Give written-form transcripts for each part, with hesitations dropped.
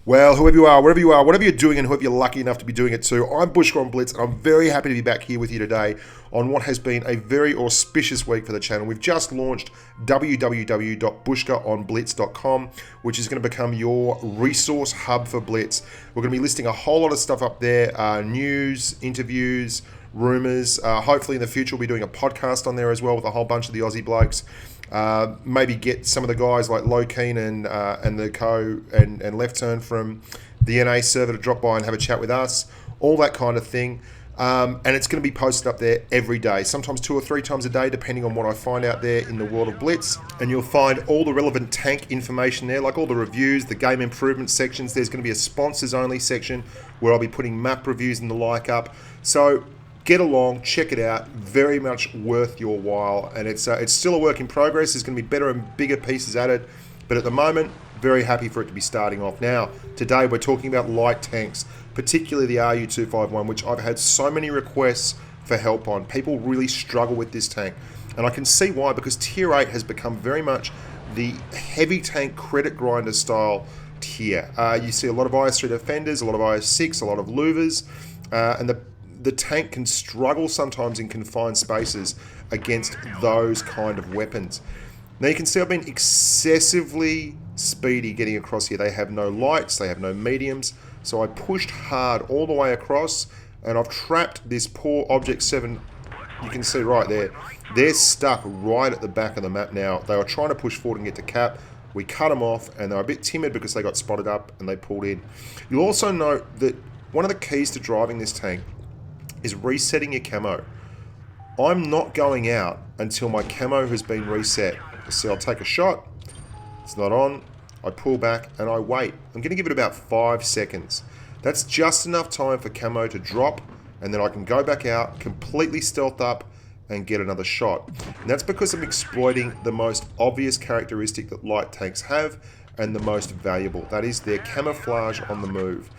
Well, whoever you are, wherever you are, whatever you're doing and whoever you're lucky enough to be doing it to, I'm Bushka on Blitz and I'm very happy to be back here with you today on what has been a very auspicious week for the channel. We've just launched www.bushkaonblitz.com, which is going to become your resource hub for Blitz. We're going to be listing a whole lot of stuff up there, news, interviews, rumors. Hopefully in the future we'll be doing a podcast on there as well with a whole bunch of the Aussie blokes. Maybe get some of the guys like Low Keen and the co and Left Turn from the NA server to drop by and have a chat with us, all that kind of thing. And it's going to be posted up there every day, sometimes 2 or 3 times a day, depending on what I find out there in the world of Blitz. And you'll find all the relevant tank information there, like all the reviews, the game improvement sections. There's going to be a sponsors only section where I'll be putting map reviews and the like up. So get along, check it out. Very much worth your while, and it's still a work in progress. There's going to be better and bigger pieces added, but at the moment, very happy for it to be starting off. Now, today we're talking about light tanks, particularly the RU251, which I've had so many requests for help on. People really struggle with this tank, and I can see why, because Tier 8 has become very much the heavy tank credit grinder style tier. You see a lot of IS3 defenders, a lot of IS6, a lot of louvers, and the tank can struggle sometimes in confined spaces against those kind of weapons. Now you can see I've been excessively speedy getting across here. They have no lights, they have no mediums, so I pushed hard all the way across and I've trapped this poor Object 7. You can see right there, they're stuck right at the back of the map now. They were trying to push forward and get to cap. We cut them off and they were a bit timid because they got spotted up and they pulled in. You'll also note that one of the keys to driving this tank is resetting your camo. I'm not going out until my camo has been reset. See, I'll take a shot, it's not on, I pull back and I wait. I'm going to give it about 5 seconds. That's just enough time for camo to drop, and then I can go back out, completely stealth up and get another shot. And that's because I'm exploiting the most obvious characteristic that light tanks have and the most valuable. That is their camouflage on the move.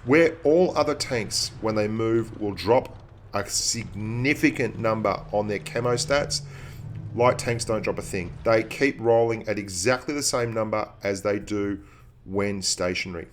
Where all other tanks, when they move, will drop a significant number on their camo stats, light tanks don't drop a thing. They keep rolling at exactly the same number as they do when stationary.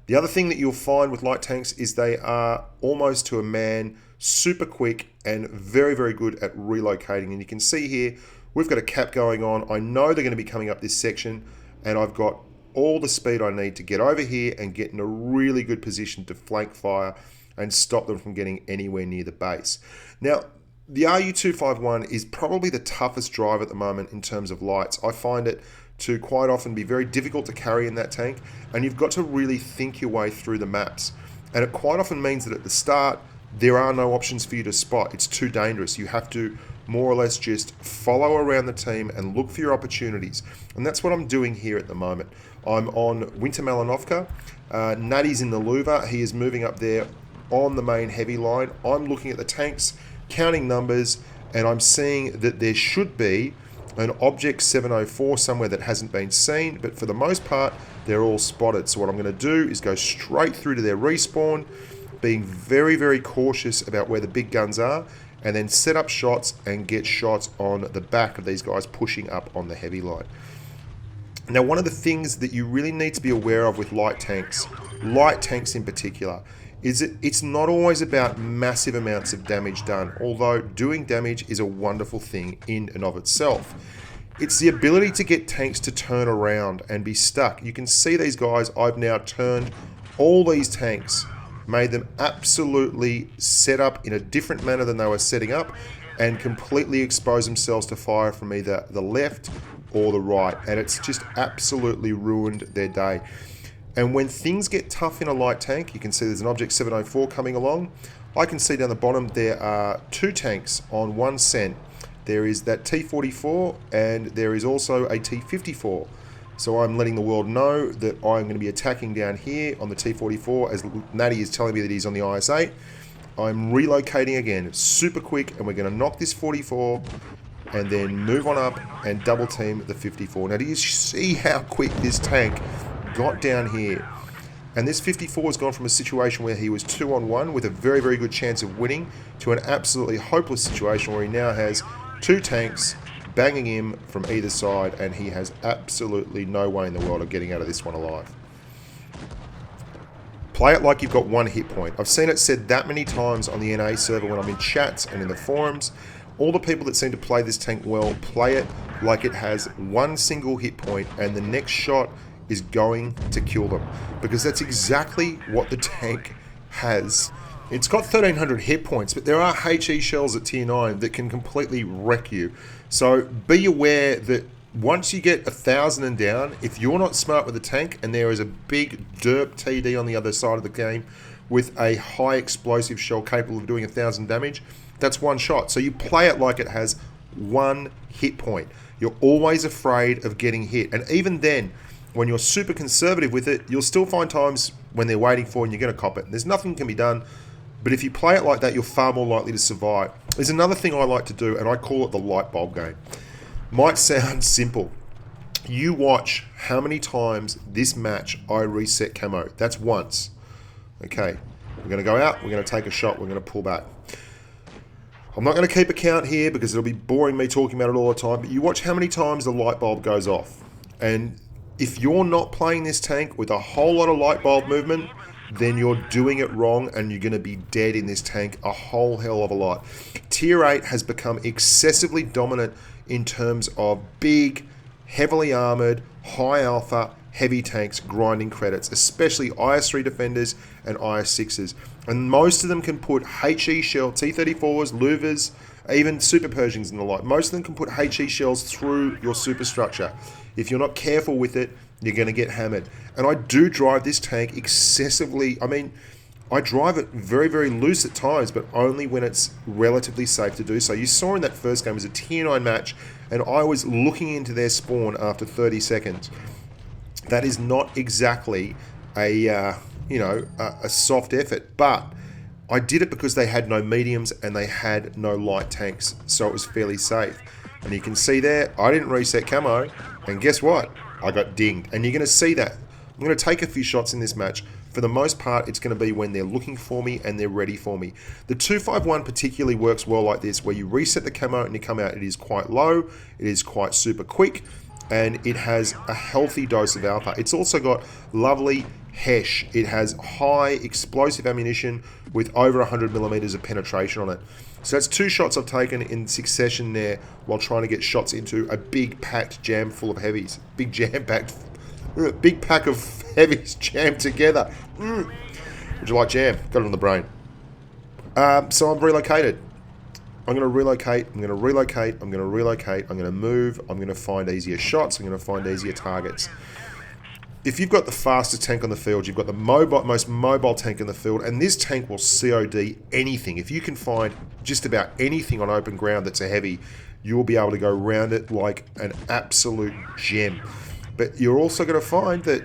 The other thing that you'll find with light tanks is they are almost to a man, super quick and very, very good at relocating. And you can see here, we've got a cap going on. I know they're going to be coming up this section, and I've got all the speed I need to get over here and get in a really good position to flank fire and stop them from getting anywhere near the base. Now, the RU251 is probably the toughest drive at the moment in terms of lights. I find it to quite often be very difficult to carry in that tank, and you've got to really think your way through the maps. And it quite often means that at the start, there are no options for you to spot. It's too dangerous. You have to more or less just follow around the team and look for your opportunities. And that's what I'm doing here at the moment. I'm on Winter Malinovka. Natty's in the louver. He is moving up there on the main heavy line. I'm looking at the tanks, counting numbers, and I'm seeing that there should be an Object 704 somewhere that hasn't been seen, but for the most part, they're all spotted. So what I'm going to do is go straight through to their respawn, being very, very cautious about where the big guns are, and then set up shots and get shots on the back of these guys pushing up on the heavy line. Now, one of the things that you really need to be aware of with light tanks in particular, is that it's not always about massive amounts of damage done, although doing damage is a wonderful thing in and of itself. It's the ability to get tanks to turn around and be stuck. You can see these guys, I've now turned all these tanks, made them absolutely set up in a different manner than they were setting up, and completely expose themselves to fire from either the left or the right, and it's just absolutely ruined their day. And when things get tough in a light tank, you can see there's an Object 704 coming along. I can see down the bottom there are 2 tanks on 1 cent. There is that T44 and there is also a T54. So I'm letting the world know that I'm going to be attacking down here on the T44 as Natty is telling me that he's on the IS8. I'm relocating again. It's super quick, and we're going to knock this 44 and then move on up and double team the 54. Now, do you see how quick this tank got down here? And this 54 has gone from a situation where he was 2-on-1 with a very, very good chance of winning to an absolutely hopeless situation where he now has 2 tanks banging him from either side, and he has absolutely no way in the world of getting out of this one alive. Play it like you've got 1 hit point. I've seen it said that many times on the NA server when I'm in chats and in the forums. All the people that seem to play this tank well play it like it has 1 single hit point and the next shot is going to kill them. Because that's exactly what the tank has. It's got 1300 hit points, but there are HE shells at tier 9 that can completely wreck you. So be aware that once you get 1000 and down, if you're not smart with the tank and there is a big derp TD on the other side of the game with a high explosive shell capable of doing 1000 damage, that's 1 shot. So you play it like it has 1 hit point. You're always afraid of getting hit. And even then, when you're super conservative with it, you'll still find times when they're waiting for and you're going to cop it. There's nothing can be done. But if you play it like that, you're far more likely to survive. There's another thing I like to do, and I call it the light bulb game. Might sound simple. You watch how many times this match I reset camo. That's once. Okay, we're going to go out, we're going to take a shot, we're going to pull back. I'm not going to keep a count here because it'll be boring me talking about it all the time, but you watch how many times the light bulb goes off. And if you're not playing this tank with a whole lot of light bulb movement, then you're doing it wrong and you're going to be dead in this tank a whole hell of a lot. Tier 8 has become excessively dominant in terms of big, heavily armored, high alpha, heavy tanks grinding credits, especially IS-3 defenders and IS-6s. And most of them can put HE shell, T-34s, louvers, even super Pershings and the like. Most of them can put HE shells through your superstructure. If you're not careful with it, you're going to get hammered. And I do drive this tank excessively. I mean, I drive it very, very loose at times, but only when it's relatively safe to do so. You saw in that first game, it was a tier 9 match, and I was looking into their spawn after 30 seconds. That is not exactly a soft effort, but I did it because they had no mediums and they had no light tanks, so it was fairly safe. And you can see there, I didn't reset camo, and guess what? I got dinged. And you're going to see that. I'm going to take a few shots in this match. For the most part, it's going to be when they're looking for me and they're ready for me. The 251 particularly works well like this, where you reset the camo and you come out. It is quite low, it is quite super quick, and it has a healthy dose of alpha. It's also got lovely HESH. It has high explosive ammunition with over 100mm of penetration on it. So that's 2 shots I've taken in succession there while trying to get shots into a big packed jam full of heavies. Big pack of heavies jammed together. Would you like jam? Got it on the brain. So I'm relocated. I'm going to relocate. I'm going to relocate. I'm going to relocate. I'm going to move. I'm going to find easier shots. I'm going to find easier targets. If you've got the fastest tank on the field, you've got the most mobile tank in the field, and this tank will COD anything. If you can find just about anything on open ground that's a heavy, you'll be able to go around it like an absolute gem. But you're also going to find that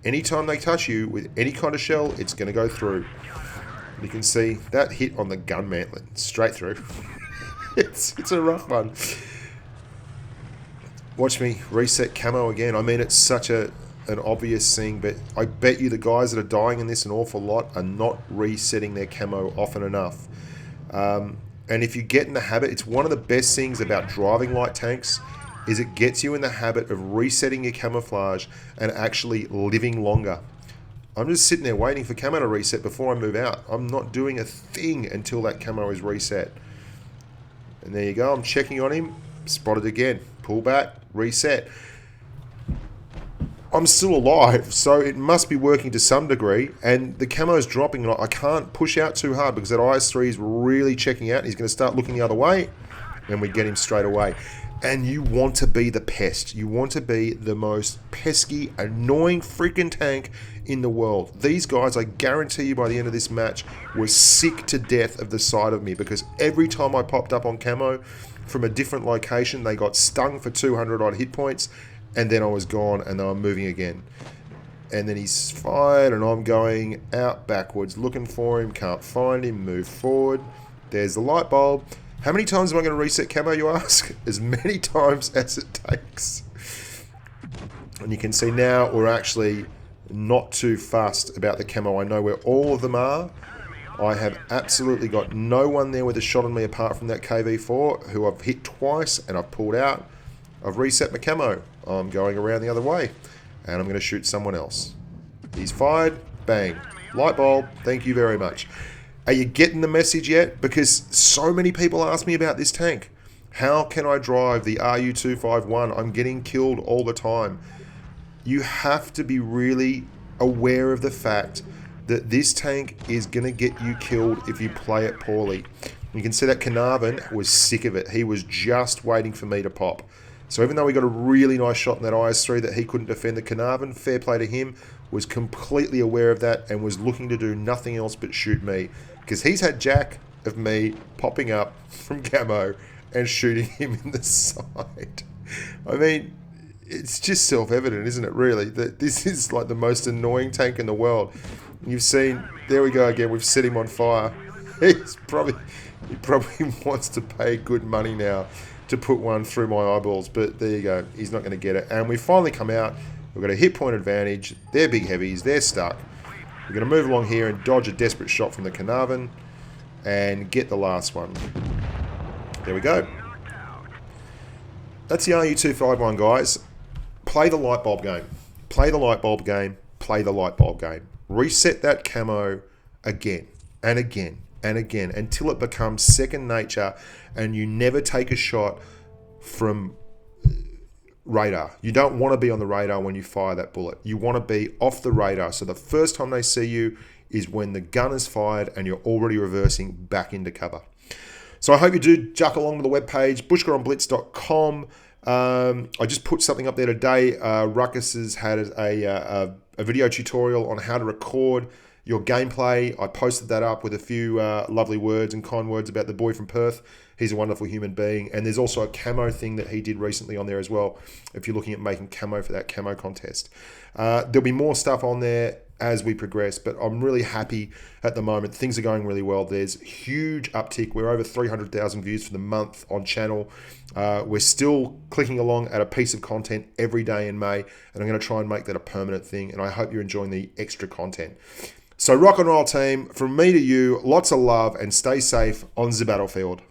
anytime they touch you with any kind of shell, it's going to go through. You can see that hit on the gun mantlet, straight through. It's a rough one. Watch me reset camo again. I mean, it's such an obvious thing, but I bet you the guys that are dying in this an awful lot are not resetting their camo often enough. And if you get in the habit, it's one of the best things about driving light tanks is it gets you in the habit of resetting your camouflage and actually living longer. I'm just sitting there waiting for camo to reset before I move out. I'm not doing a thing until that camo is reset. And there you go, I'm checking on him, spotted again, pull back, reset. I'm still alive, so it must be working to some degree, and the camo is dropping, and I can't push out too hard because that IS-3 is really checking out. He's going to start looking the other way, and we get him straight away. And you want to be the pest. You want to be the most pesky, annoying freaking tank in the world. These guys, I guarantee you by the end of this match, were sick to death of the sight of me because every time I popped up on camo from a different location, they got stung for 200 odd hit points, and then I was gone and they were moving again. And then he's fired and I'm going out backwards, looking for him, can't find him, move forward. There's the light bulb. How many times am I going to reset camo, you ask? As many times as it takes. And you can see now we're actually not too fussed about the camo. I know where all of them are. I have absolutely got no one there with a shot on me apart from that KV4 who I've hit twice and I've pulled out. I've reset my camo. I'm going around the other way and I'm going to shoot someone else. He's fired. Bang. Lightbulb, thank you very much. Are you getting the message yet? Because so many people ask me about this tank. How can I drive the RU251? I'm getting killed all the time. You have to be really aware of the fact that this tank is going to get you killed if you play it poorly. You can see that Carnarvon was sick of it. He was just waiting for me to pop. So even though we got a really nice shot in that IS-3 that he couldn't defend the Carnarvon, fair play to him, was completely aware of that and was looking to do nothing else but shoot me. Because he's had jack of me popping up from camo and shooting him in the side. I mean, it's just self-evident, isn't it, really? That this is like the most annoying tank in the world. You've seen, there we go again, we've set him on fire. He probably wants to pay good money now to put one through my eyeballs, but there you go, he's not going to get it. And we finally come out, we've got a hit point advantage, they're big heavies, they're stuck. We're going to move along here and dodge a desperate shot from the Carnarvon and get the last one. There we go. That's the RU251, guys. Play the Lightbulb game. Play the Lightbulb game. Play the Lightbulb game. Reset that camo again and again and again until it becomes second nature and you never take a shot from radar. You don't want to be on the radar when you fire that bullet. You want to be off the radar. So the first time they see you is when the gun is fired and you're already reversing back into cover. So I hope you do juck along to the webpage, bushkaonblitz.com. I just put something up there today. Ruckus has had a video tutorial on how to record your gameplay. I posted that up with a few lovely words and kind words about the boy from Perth. He's a wonderful human being. And there's also a camo thing that he did recently on there as well, if you're looking at making camo for that camo contest. There'll be more stuff on there as we progress, but I'm really happy at the moment. Things are going really well. There's huge uptick. We're over 300,000 views for the month on channel. We're still clicking along at a piece of content every day in May, and I'm going to try and make that a permanent thing, and I hope you're enjoying the extra content. So rock and roll, team. From me to you, lots of love, and stay safe on the battlefield.